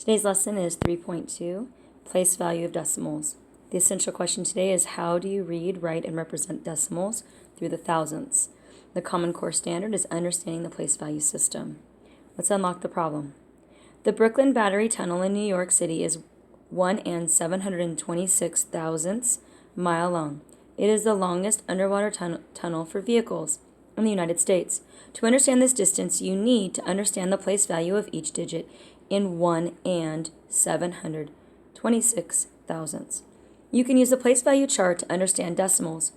Today's lesson is 3.2, Place Value of Decimals. The essential question today is how do you read, write, and represent decimals through the thousandths? The Common Core standard is understanding the place value system. Let's unlock the problem. The Brooklyn Battery Tunnel in New York City is 1 726 thousandths mile long. It is the longest underwater tunnel for vehicles in the United States. To understand this distance, you need to understand the place value of each digit in 1 726 thousandths. You can use the place value chart to understand decimals.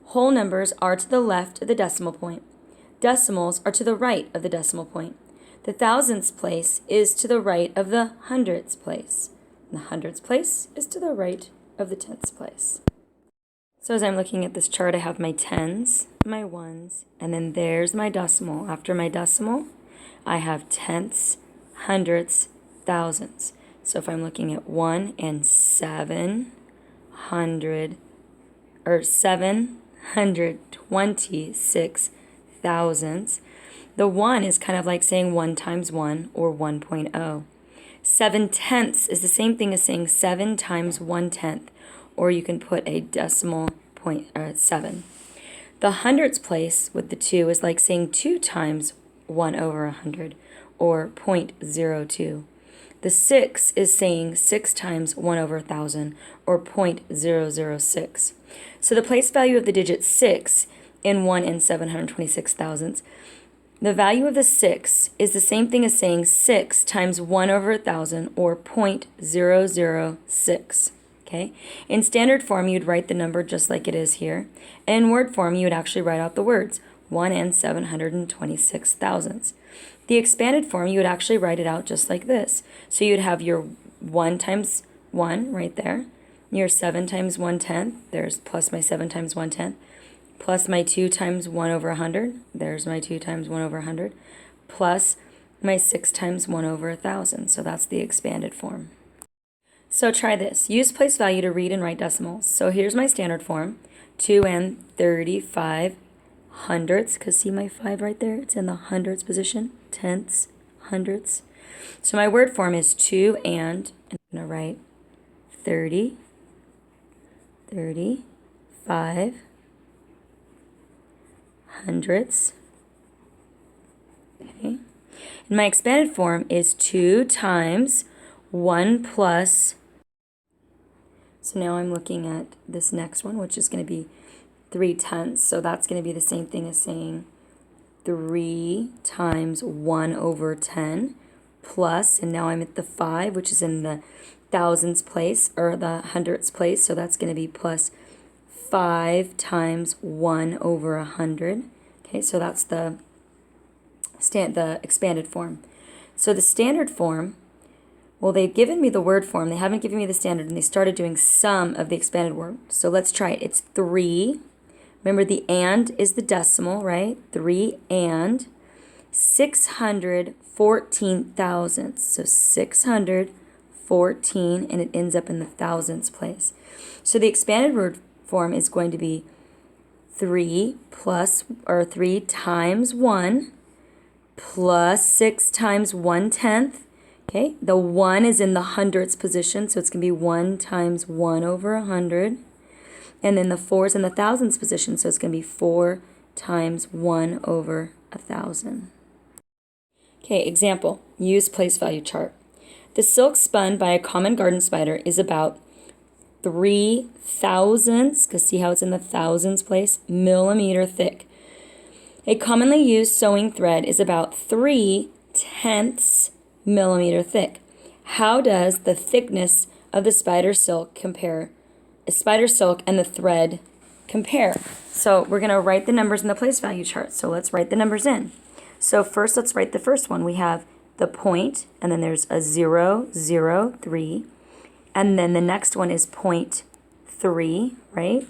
Whole numbers are to the left of the decimal point. Decimals are to the right of the decimal point. The thousandths place is to the right of the hundredths place. And the hundredths place is to the right of the tenths place. So as I'm looking at this chart, I have my tens, my ones, and then there's my decimal. After my decimal, I have tenths, hundredths, thousandths. So if I'm looking at 726 thousandths, the 1 is kind of like saying 1 times 1 or 1.0. 7 tenths is the same thing as saying 7 times 1 tenth, or you can put a decimal point 7. The hundredths place with the 2 is like saying 2 times 1 over 100, or 0.02. The 6 is saying 6 times 1 over 1,000, or 0.006. So the place value of the digit 6 in 1 726 thousandths, the value of the 6 is the same thing as saying 6 times 1 over 1,000, or 0.006. Okay? In standard form, you'd write the number just like it is here. And in word form, you would actually write out the words 1 726 thousandths. The expanded form, you would actually write it out just like this. So you'd have your 1 times 1 right there, your 7 times 1 tenth, there's plus my 7 times 1 tenth, plus my 2 times 1 over 100, there's my 2 times 1 over 100, plus my 6 times 1 over 1,000. So that's the expanded form. So try this. Use place value to read and write decimals. So here's my standard form, 2 35 hundredths, because see my 5 right there? It's in the hundredths position, tenths, hundredths. So my word form is 2 and I'm going to write 30, 35 hundredths. Okay. And my expanded form is 2 times 1 plus. So now I'm looking at this next one, which is going to be 3 tenths. So that's going to be the same thing as saying 3 times 1 over 10 plus, and now I'm at the 5, which is in the thousandths place, or the hundredths place. So that's going to be plus 5 times 1 over 100. Okay, so that's the expanded form. So the standard form, well, they've given me the word form. They haven't given me the standard, and they started doing some of the expanded word. So let's try it. It's 3. Remember, the and is the decimal, right? 3 and 614 thousandths. So 614, and it ends up in the thousandths place. So the expanded word form is going to be 3 times 1 plus 6 times 1 tenth. Okay, the 1 is in the hundredths position, so it's going to be 1 times 1 over 100. And then the 4 is in the thousandths position, so it's going to be 4 times 1 over 1,000. Okay, example. Use place value chart. The silk spun by a common garden spider is about 3 thousandths, because see how it's in the thousands place, millimeter thick. A commonly used sewing thread is about 3 tenths millimeter thick. How does the thickness of the spider silk and the thread compare? So we're going to write the numbers in the place value chart. So let's write the numbers in. So first, let's write the first one. We have the point, and then there's a 0, 0, 3. And then the next one is 0.3, right?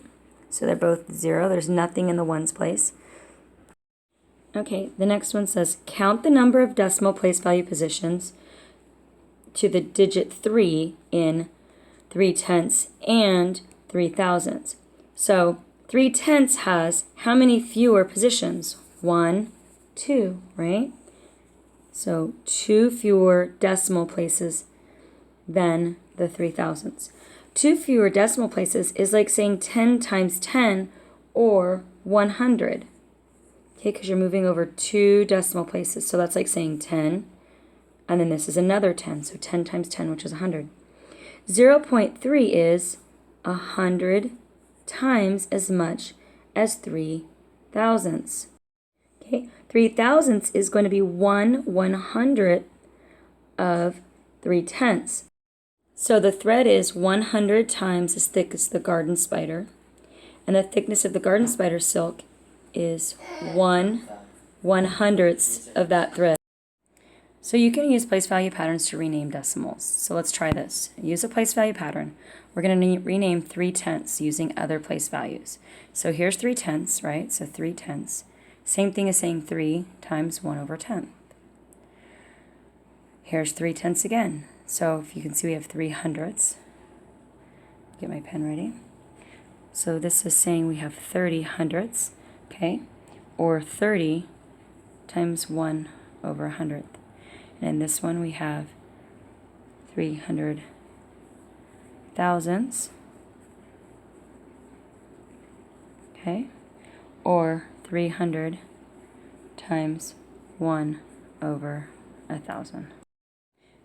So they're both 0. There's nothing in the ones place. Okay, the next one says, count the number of decimal place value positions to the digit 3 in 3 tenths and 3 thousandths. So 3 tenths has how many fewer positions? 1, 2, right? So 2 fewer decimal places than the 3 thousandths. 2 fewer decimal places is like saying 10 times 10 or 100. Okay, because you're moving over 2 decimal places. So that's like saying 10, and then this is another 10. So 10 times 10, which is 100. 0.3 is 100 times as much as 3 thousandths. Okay, 3 thousandths is going to be 1/100th of 3 tenths. So the thread is 100 times as thick as the garden spider, and the thickness of the garden spider silk is 1/100th of that thread. So you can use place value patterns to rename decimals. So let's try this. Use a place value pattern. We're going to rename 3 tenths using other place values. So here's 3 tenths, right? So 3 tenths. Same thing as saying 3 times 1/10. Here's 3 tenths again. So if you can see, we have 3 hundredths. Get my pen ready. So this is saying we have 30 hundredths, okay? Or 30 times 1/100th. And in this one we have 300 thousandths, okay? Or 300 times 1/1000.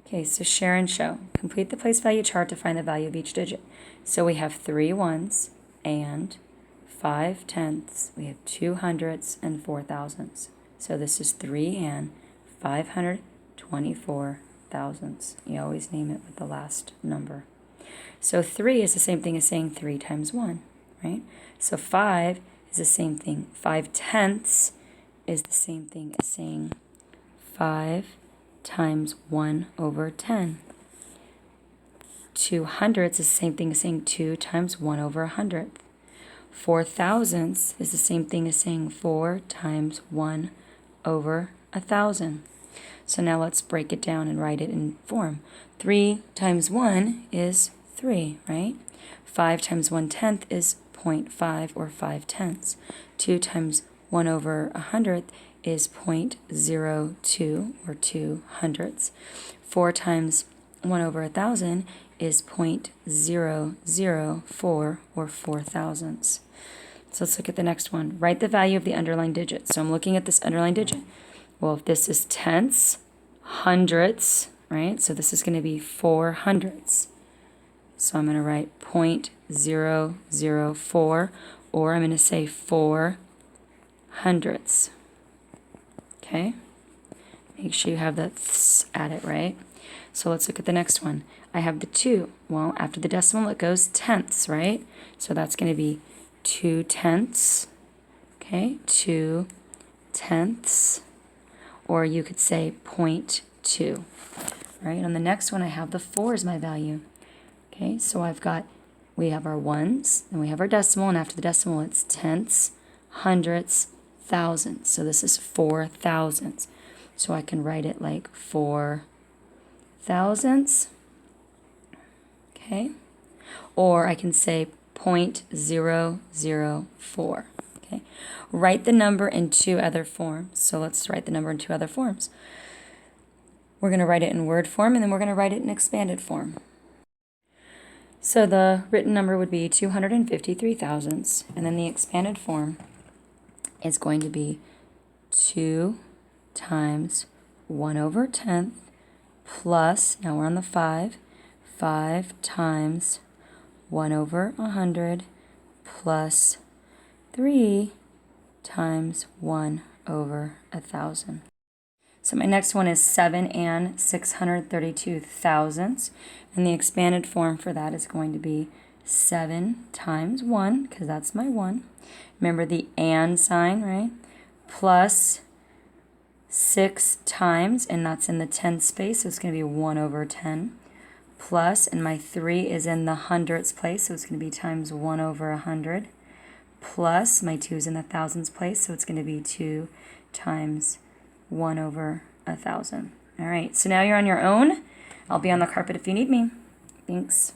Okay, so share and show. Complete the place value chart to find the value of each digit. So we have 3 ones and 5 tenths. We have 2 hundredths and 4 thousandths. So this is 3 and 524 thousandths. You always name it with the last number. So 3 is the same thing as saying 3 times 1, right? So 5 is the same thing. 5 tenths is the same thing as saying 5 times 1/10. 2 hundredths is the same thing as saying 2 times 1/100th. 4 thousandths is the same thing as saying 4 times 1/1000. So now let's break it down and write it in form. 3 times 1 is 3, right? 5 times 1/10 is 0.5 or 5 tenths. 2 times 1/100th is 0.02 or 2 hundredths. 4 times 1/1000 is 0.004 or 4 thousandths. So let's look at the next one. Write the value of the underlined digit. So I'm looking at this underlined digit. Well, if this is tenths, hundredths, right? So this is going to be 4 hundredths. So I'm going to write 0.004, or I'm going to say 4 hundredths. Okay? Make sure you have the ths at it, right? So let's look at the next one. I have the 2. Well, after the decimal, it goes tenths, right? So that's going to be 2 tenths. Okay? 2 tenths. Or you could say 0.2. Right? On the next one, I have the 4 as my value. Okay? So we have our ones, and we have our decimal, and after the decimal, it's tenths, hundredths, thousandths. So this is 4 thousandths. So I can write it like 4 thousandths. Okay? Or I can say 0.004. Okay? Write the number in 2 other forms. So let's write the number in 2 other forms. We're going to write it in word form, and then we're going to write it in expanded form. So the written number would be 253 thousandths, and then the expanded form is going to be 2 times 1/10 plus, now we're on the 5 times 1/100 plus 3 times 1/1000. So my next one is 7 and 632 thousandths, and the expanded form for that is going to be 7 times 1, because that's my 1. Remember the and sign, right? Plus 6 times, and that's in the tenth space, so it's going to be 1/10. Plus, and my 3 is in the hundredths place, so it's going to be times 1/100. Plus, my 2 is in the thousandths place, so it's going to be 2 times 1/1000. All right, so now you're on your own. I'll be on the carpet if you need me. Thanks.